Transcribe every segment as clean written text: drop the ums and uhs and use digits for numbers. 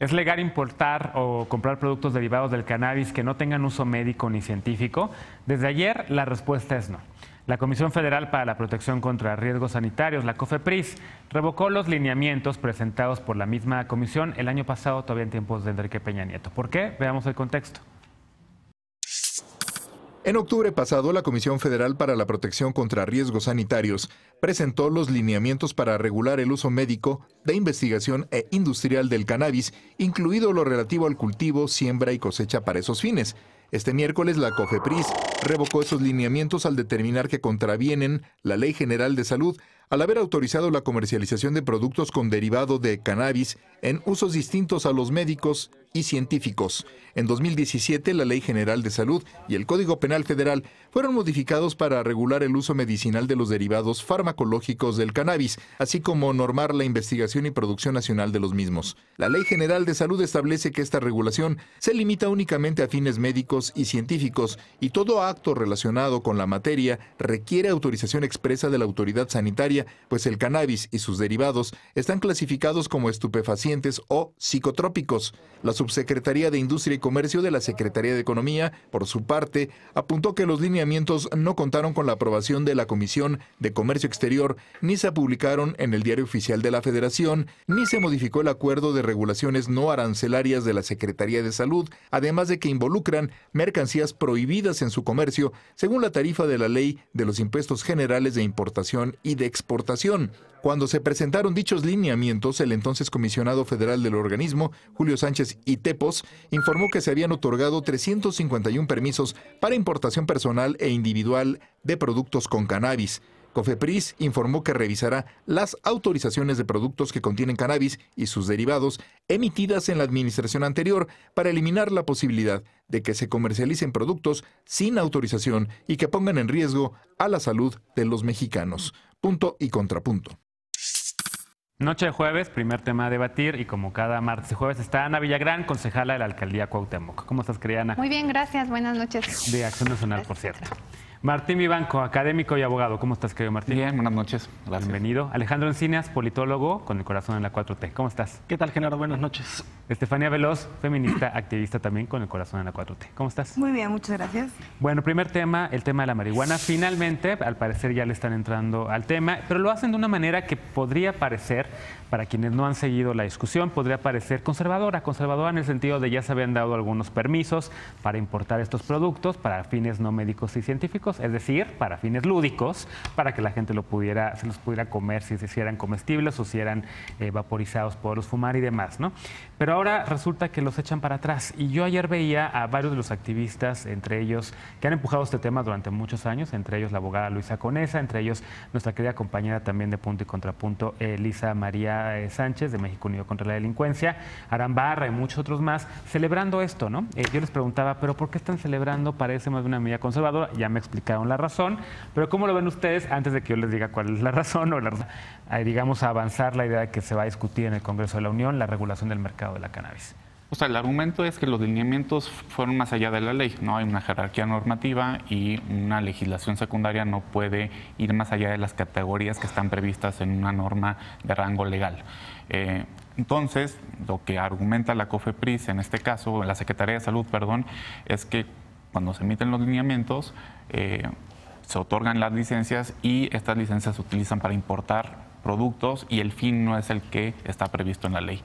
¿Es legal importar o comprar productos derivados del cannabis que no tengan uso médico ni científico? Desde ayer la respuesta es no. La Comisión Federal para la Protección contra Riesgos Sanitarios, la COFEPRIS, revocó los lineamientos presentados por la misma comisión el año pasado, todavía en tiempos de Enrique Peña Nieto. ¿Por qué? Veamos el contexto. En octubre pasado, la Comisión Federal para la Protección contra Riesgos Sanitarios presentó los lineamientos para regular el uso médico, de investigación e industrial del cannabis, incluido lo relativo al cultivo, siembra y cosecha para esos fines. Este miércoles, la COFEPRIS revocó esos lineamientos al determinar que contravienen la Ley General de Salud al haber autorizado la comercialización de productos con derivado de cannabis en usos distintos a los médicos y científicos. En 2017, la Ley General de Salud y el Código Penal Federal fueron modificados para regular el uso medicinal de los derivados farmacológicos del cannabis, así como normar la investigación y producción nacional de los mismos. La Ley General de Salud establece que esta regulación se limita únicamente a fines médicos y científicos, y todo acto relacionado con la materia requiere autorización expresa de la autoridad sanitaria, pues el cannabis y sus derivados están clasificados como estupefacientes o psicotrópicos. La Subsecretaría de Industria y Comercio de la Secretaría de Economía, por su parte, apuntó que los lineamientos no contaron con la aprobación de la Comisión de Comercio Exterior, ni se publicaron en el Diario Oficial de la Federación, ni se modificó el acuerdo de regulaciones no arancelarias de la Secretaría de Salud, además de que involucran mercancías prohibidas en su comercio, según la tarifa de la Ley de los Impuestos Generales de Importación y de Exportación. Cuando se presentaron dichos lineamientos, el entonces comisionado federal del organismo, Julio Sánchez y Tepos, informó que se habían otorgado 351 permisos para importación personal e individual de productos con cannabis. COFEPRIS informó que revisará las autorizaciones de productos que contienen cannabis y sus derivados emitidas en la administración anterior para eliminar la posibilidad de que se comercialicen productos sin autorización y que pongan en riesgo a la salud de los mexicanos. Punto y contrapunto. Noche de jueves, primer tema a debatir, y como cada martes y jueves está Ana Villagrán, concejala de la Alcaldía Cuauhtémoc. ¿Cómo estás, querida Ana? Muy bien, gracias. Buenas noches. De Acción Nacional, por cierto. Martín Vivanco, académico y abogado. ¿Cómo estás, querido Martín? Bien, buenas noches. Gracias. Bienvenido. Alejandro Encinas, politólogo con el corazón en la 4T. ¿Cómo estás? ¿Qué tal, Genaro? Buenas noches. Estefanía Veloz, feminista, activista también con el corazón en la 4T. ¿Cómo estás? Muy bien, muchas gracias. Bueno, primer tema, el tema de la marihuana. Finalmente, al parecer ya le están entrando al tema, pero lo hacen de una manera que podría parecer, para quienes no han seguido la discusión, podría parecer conservadora. Conservadora en el sentido de ya se habían dado algunos permisos para importar estos productos para fines no médicos y científicos, es decir, para fines lúdicos, para que la gente se los pudiera comer si se hicieran comestibles o si eran vaporizados, poderlos fumar y demás, ¿no? Pero ahora resulta que los echan para atrás. Y yo ayer veía a varios de los activistas, entre ellos, que han empujado este tema durante muchos años, entre ellos la abogada Luisa Conesa, entre ellos nuestra querida compañera también de Punto y Contrapunto, Elisa María Sánchez, de México Unido contra la Delincuencia, Aram Barra y muchos otros más, celebrando esto, ¿no? Yo les preguntaba, ¿pero por qué están celebrando? Parece más de una medida conservadora. Ya me explicaron la razón, pero ¿cómo lo ven ustedes? Antes de que yo les diga cuál es la razón, o digamos, avanzar la idea de que se va a discutir en el Congreso de la Unión la regulación del mercado de la cannabis. O sea, el argumento es que los lineamientos fueron más allá de la ley. No hay una jerarquía normativa y una legislación secundaria no puede ir más allá de las categorías que están previstas en una norma de rango legal. Entonces, lo que argumenta la COFEPRIS, en este caso, la Secretaría de Salud, perdón, es que cuando se emiten los lineamientos, se otorgan las licencias y estas licencias se utilizan para importar productos y el fin no es el que está previsto en la ley.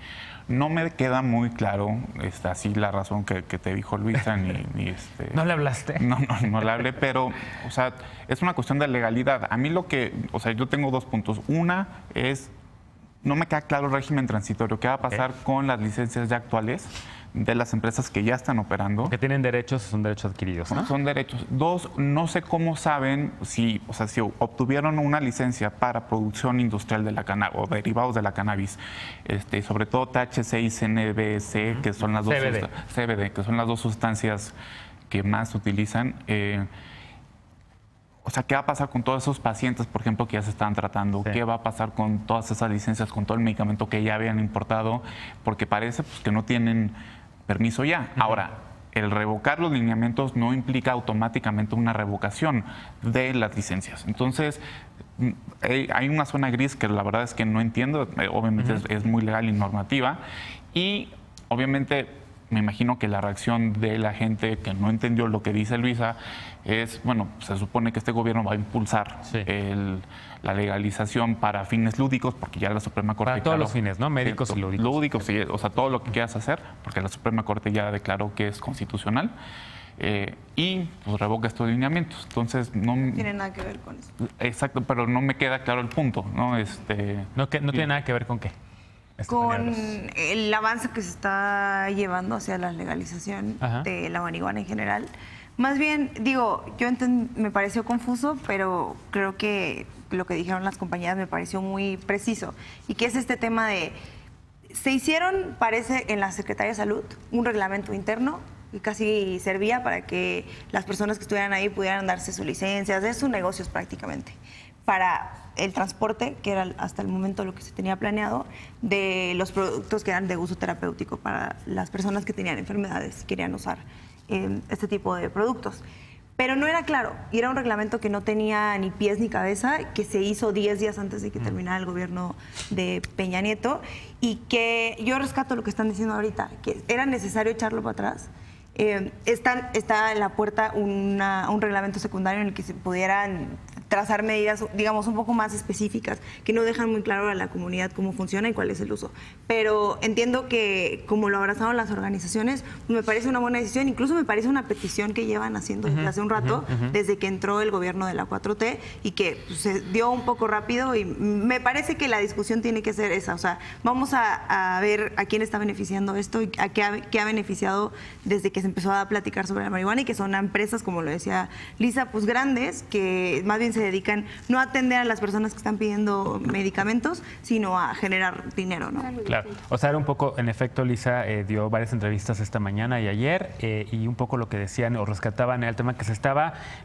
No me queda muy claro así la razón que te dijo Luisa. ¿No le hablaste? No le hablé, pero o sea, es una cuestión de legalidad. A mí yo tengo dos puntos. Una es, no me queda claro el régimen transitorio. ¿Qué va a pasar con las licencias ya actuales de las empresas que ya están operando? Que tienen derechos, son derechos adquiridos, ¿no? Son derechos. Dos, no sé cómo saben si obtuvieron una licencia para producción industrial de la cannabis o derivados de la cannabis, sobre todo THC y CBD, que son las dos CBD, que son las dos sustancias que más se utilizan. O sea, ¿qué va a pasar con todos esos pacientes, por ejemplo, que ya se están tratando? Sí. ¿Qué va a pasar con todas esas licencias, con todo el medicamento que ya habían importado? Porque parece que no tienen permiso ya. Ahora, el revocar los lineamientos no implica automáticamente una revocación de las licencias. Entonces, hay una zona gris que la verdad es que no entiendo. Obviamente es muy legal y normativa. Y obviamente me imagino que la reacción de la gente que no entendió lo que dice Luisa es, bueno, se supone que este gobierno va a impulsar la legalización para fines lúdicos, porque ya la Suprema Corte... Para todos los fines, ¿no? Médicos y lúdicos. Lúdicos, sí, o sea, todo lo que quieras hacer, porque la Suprema Corte ya declaró que es constitucional. Y pues revoca estos lineamientos. Entonces no tiene nada que ver con eso. Exacto, pero no me queda claro el punto, ¿no? No tiene nada que ver con qué. Con el avance que se está llevando hacia la legalización de la marihuana en general. Más bien, digo, me pareció confuso, pero creo que lo que dijeron las compañeras me pareció muy preciso. Y que es este tema de, se hicieron, parece, en la Secretaría de Salud, un reglamento interno y casi servía para que las personas que estuvieran ahí pudieran darse sus licencias, de sus negocios prácticamente, para el transporte, que era hasta el momento lo que se tenía planeado, de los productos que eran de uso terapéutico para las personas que tenían enfermedades y querían usar este tipo de productos. Pero no era claro, y era un reglamento que no tenía ni pies ni cabeza, que se hizo 10 días antes de que terminara el gobierno de Peña Nieto, y que yo rescato lo que están diciendo ahorita, que era necesario echarlo para atrás. Está en la puerta un reglamento secundario en el que se pudieran trazar medidas, digamos, un poco más específicas, que no dejan muy claro a la comunidad cómo funciona y cuál es el uso. Pero entiendo que, como lo abrazaron las organizaciones, me parece una buena decisión. Incluso me parece una petición que llevan haciendo desde hace un rato, desde que entró el gobierno de la 4T, y que pues, se dio un poco rápido, y me parece que la discusión tiene que ser esa. O sea, vamos a ver a quién está beneficiando esto y a qué ha beneficiado desde que se empezó a platicar sobre la marihuana, y que son empresas, como lo decía Lisa, pues grandes, que más bien se dedican no a atender a las personas que están pidiendo medicamentos, sino a generar dinero, ¿no? Claro. O sea, era un poco, en efecto, Lisa dio varias entrevistas esta mañana y ayer, y un poco lo que decían o rescataban era el tema que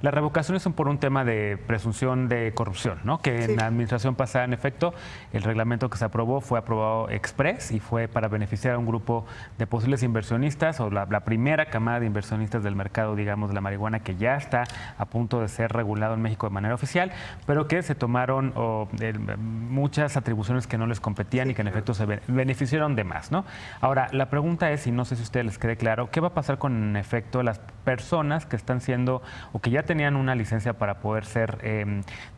las revocaciones son por un tema de presunción de corrupción, ¿no? Que en la administración pasada, en efecto, el reglamento que se aprobó fue aprobado express y fue para beneficiar a un grupo de posibles inversionistas, o la primera camada de inversionistas del mercado, digamos, de la marihuana, que ya está a punto de ser regulado en México de manera oficial, pero que se tomaron muchas atribuciones que no les competían y que en efecto se beneficiaron de más, ¿no? Ahora, la pregunta es, y no sé si a ustedes les quede claro, ¿qué va a pasar con, en efecto, las personas que están siendo o que ya tenían una licencia para poder ser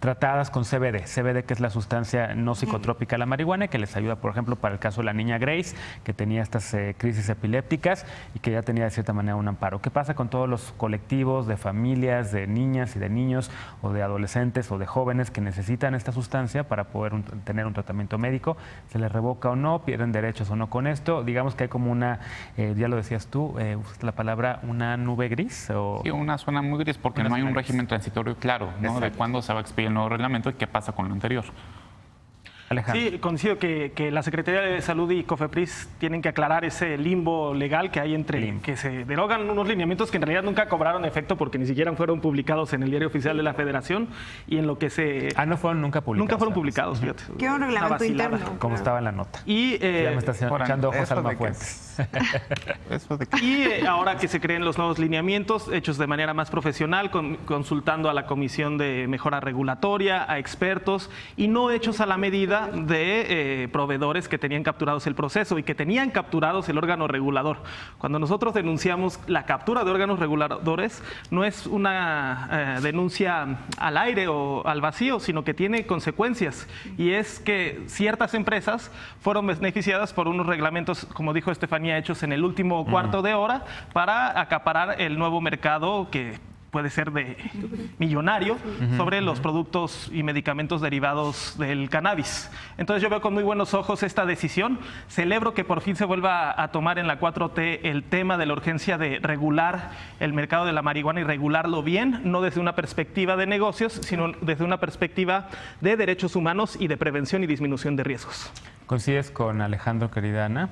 tratadas con CBD? CBD, que es la sustancia no psicotrópica de la marihuana, que les ayuda, por ejemplo, para el caso de la niña Grace, que tenía estas crisis epilépticas y que ya tenía de cierta manera un amparo. ¿Qué pasa con todos los colectivos de familias, de niñas y de niños o de adolescentes o de jóvenes que necesitan esta sustancia para poder tener un tratamiento médico? ¿Se les revoca o no? ¿Pierden derechos o no con esto? Digamos que hay como una, ya lo decías tú, usaste la palabra, una nube gris. Sí, una zona muy gris, porque no hay un régimen transitorio claro, ¿no? De cuándo se va a expedir el nuevo reglamento y qué pasa con lo anterior. Alejandro. Sí, coincido que la Secretaría de Salud y COFEPRIS tienen que aclarar ese limbo legal que hay entre que se derogan unos lineamientos que en realidad nunca cobraron efecto porque ni siquiera fueron publicados en el Diario Oficial de la Federación, y en lo que se... no fueron nunca publicados. Nunca fueron publicados, fíjate. Que era un reglamento interno. Como estaba en la nota. Y, ya me estás echando ojos a Alma Fuentes. Y ahora que se creen los nuevos lineamientos, hechos de manera más profesional, consultando a la Comisión de Mejora Regulatoria, a expertos, y no hechos a la medida de proveedores que tenían capturados el proceso y que tenían capturados el órgano regulador. Cuando nosotros denunciamos la captura de órganos reguladores, no es una denuncia al aire o al vacío, sino que tiene consecuencias, y es que ciertas empresas fueron beneficiadas por unos reglamentos, como dijo Estefanía, hechos en el último cuarto de hora para acaparar el nuevo mercado que puede ser de millonario sobre los productos y medicamentos derivados del cannabis. Entonces yo veo con muy buenos ojos esta decisión. Celebro que por fin se vuelva a tomar en la 4T el tema de la urgencia de regular el mercado de la marihuana y regularlo bien, no desde una perspectiva de negocios, sino desde una perspectiva de derechos humanos y de prevención y disminución de riesgos. ¿Coincides con Alejandro, querida Ana?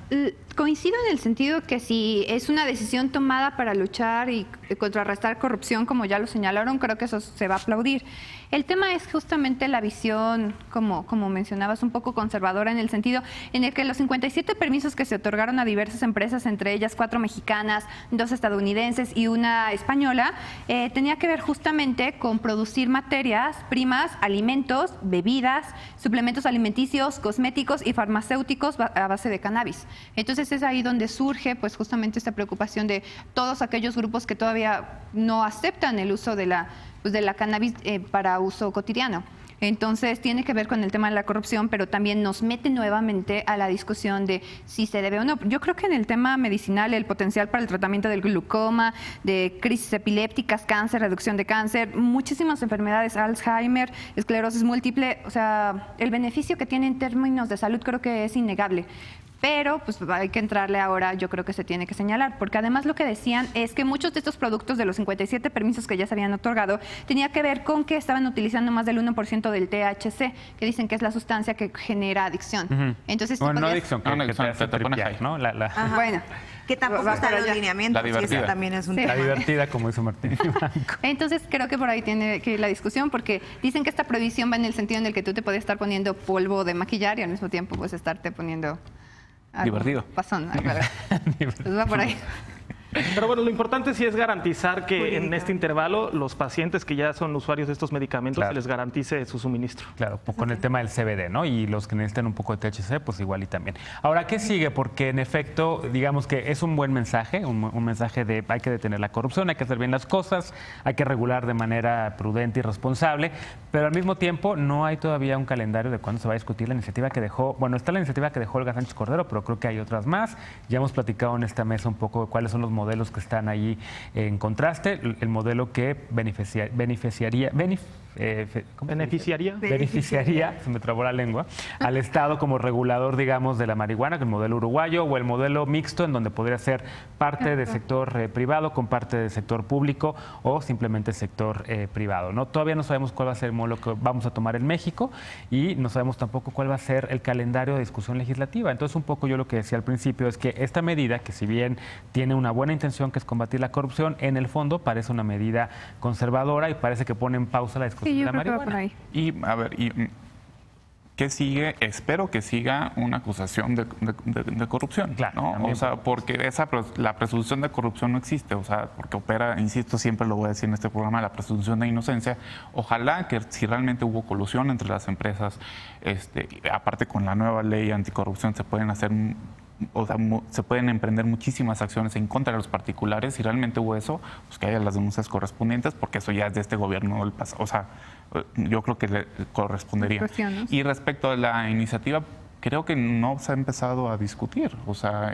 Coincido en el sentido que si es una decisión tomada para luchar y contrarrestar corrupción, como ya lo señalaron, creo que eso se va a aplaudir. El tema es justamente la visión, como mencionabas, un poco conservadora, en el sentido en el que los 57 permisos que se otorgaron a diversas empresas, entre ellas 4 mexicanas, 2 estadounidenses y una española, tenía que ver justamente con producir materias primas, alimentos, bebidas, suplementos alimenticios, cosméticos y farmacéuticos farmacéuticos a base de cannabis. Entonces es ahí donde surge pues justamente esta preocupación de todos aquellos grupos que todavía no aceptan el uso de la cannabis para uso cotidiano. Entonces tiene que ver con el tema de la corrupción, pero también nos mete nuevamente a la discusión de si se debe o no. Yo creo que en el tema medicinal, el potencial para el tratamiento del glaucoma, de crisis epilépticas, cáncer, reducción de cáncer, muchísimas enfermedades, Alzheimer, esclerosis múltiple, o sea, el beneficio que tiene en términos de salud creo que es innegable. Pero pues hay que entrarle ahora, yo creo que se tiene que señalar, porque además lo que decían es que muchos de estos productos de los 57 permisos que ya se habían otorgado tenía que ver con que estaban utilizando más del 1% del THC, que dicen que es la sustancia que genera adicción. Entonces, bueno, no adicción, que te pone high, ¿no? Bueno. Que tampoco está en los lineamientos, la divertida. También es un tema. La divertida, como dice Martín. Entonces creo que por ahí tiene que ir la discusión, porque dicen que esta prohibición va en el sentido en el que tú te puedes estar poniendo polvo de maquillar y al mismo tiempo pues estarte poniendo... Divertido. Pasón, pues va por ahí. Pero bueno, lo importante sí es garantizar que en este intervalo los pacientes que ya son usuarios de estos medicamentos se les garantice su suministro. Claro, con el tema del CBD, ¿no? Y los que necesitan un poco de THC, pues igual y también. Ahora, ¿qué sigue? Porque en efecto, digamos que es un buen mensaje, un mensaje de hay que detener la corrupción, hay que hacer bien las cosas, hay que regular de manera prudente y responsable, pero al mismo tiempo no hay todavía un calendario de cuándo se va a discutir la iniciativa que dejó, bueno, está la iniciativa que dejó Olga Sánchez Cordero, pero creo que hay otras más. Ya hemos platicado en esta mesa un poco de cuáles son los modelos que están ahí en contraste. El modelo que beneficiaría, se me trabó la lengua, al Estado como regulador, digamos, de la marihuana, que el modelo uruguayo, o el modelo mixto, en donde podría ser parte del sector privado con parte del sector público o simplemente sector privado, ¿no? Todavía no sabemos cuál va a ser el modelo que vamos a tomar en México y no sabemos tampoco cuál va a ser el calendario de discusión legislativa. Entonces, un poco yo lo que decía al principio es que esta medida, que si bien tiene una buena intención, que es combatir la corrupción, en el fondo parece una medida conservadora y parece que pone en pausa la discusión de la marihuana. Y a ver, ¿qué sigue? Espero que siga una acusación de corrupción, claro, ¿no? O sea, porque la presunción de corrupción no existe, o sea, porque opera, insisto, siempre lo voy a decir en este programa, la presunción de inocencia. Ojalá que si realmente hubo colusión entre las empresas, aparte con la nueva ley anticorrupción se pueden hacer... O sea, se pueden emprender muchísimas acciones en contra de los particulares. Si realmente hubo eso, pues que haya las denuncias correspondientes, porque eso ya es de este gobierno del pasado. O sea, yo creo que le correspondería. Y respecto a la iniciativa, creo que no se ha empezado a discutir. O sea,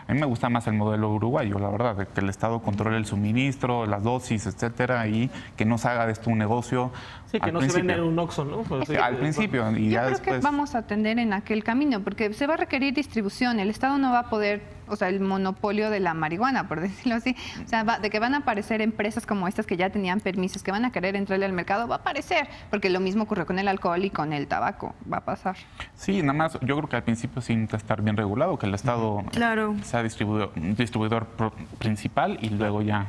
a mí me gusta más el modelo uruguayo, la verdad, de que el Estado controle el suministro, las dosis, etcétera, y que no se haga de esto un negocio. Sí, que no se venda en un Oxxo, ¿no? Pues, sí, al principio. Y yo ya creo después... que vamos a atender en aquel camino, porque se va a requerir distribución. El Estado no va a poder, o sea, el monopolio de la marihuana, por decirlo así. O sea, de que van a aparecer empresas como estas que ya tenían permisos, que van a querer entrarle al mercado, va a aparecer, porque lo mismo ocurrió con el alcohol y con el tabaco. Va a pasar. Sí, nada más, yo creo que al principio sí necesita estar bien regulado, que el Estado sea distribuidor principal y luego ya...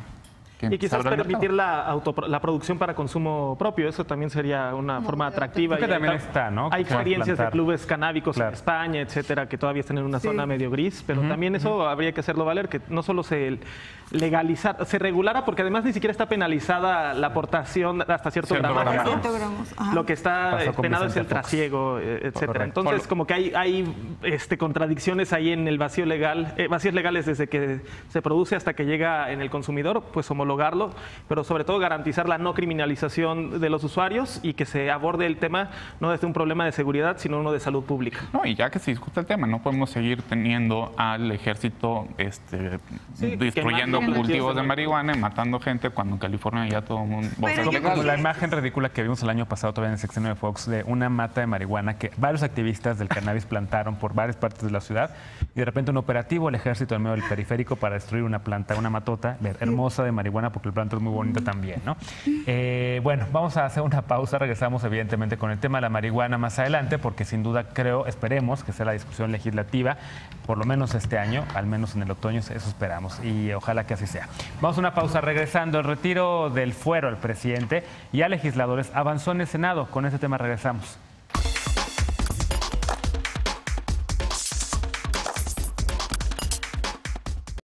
Y quizás permitir la producción para consumo propio, eso también sería una forma atractiva. Que también está, ¿no? Hay experiencias de clubes canábicos en España, etcétera, que todavía están en una zona medio gris, pero también eso habría que hacerlo valer, que no solo se regulara, porque además ni siquiera está penalizada la aportación hasta cierto gramaje. Lo que está penado es el trasiego, etcétera. Entonces, como que hay contradicciones ahí en el vacío legal, vacíos legales desde que se produce hasta que llega en el consumidor, pues homologarlo, pero sobre todo garantizar la no criminalización de los usuarios y que se aborde el tema no desde un problema de seguridad, sino uno de salud pública. No, y ya que se discute el tema, no podemos seguir teniendo al ejército destruyendo cultivos de marihuana y matando gente cuando en California ya todo el mundo... Como la imagen ridícula que vimos el año pasado todavía en el sexenio de Fox de una mata de marihuana que varios activistas del cannabis plantaron por varias partes de la ciudad y de repente un operativo, el ejército en medio del periférico para destruir una planta, una matota hermosa de marihuana, porque el planta es muy bonito también, ¿no? Bueno, vamos a hacer una pausa, regresamos evidentemente con el tema de la marihuana más adelante, porque sin duda esperemos que sea la discusión legislativa, por lo menos este año, al menos en el otoño, eso esperamos, y ojalá que así sea. Vamos a una pausa, regresando. El retiro del fuero al presidente y a legisladores avanzó en el Senado. Con ese tema regresamos.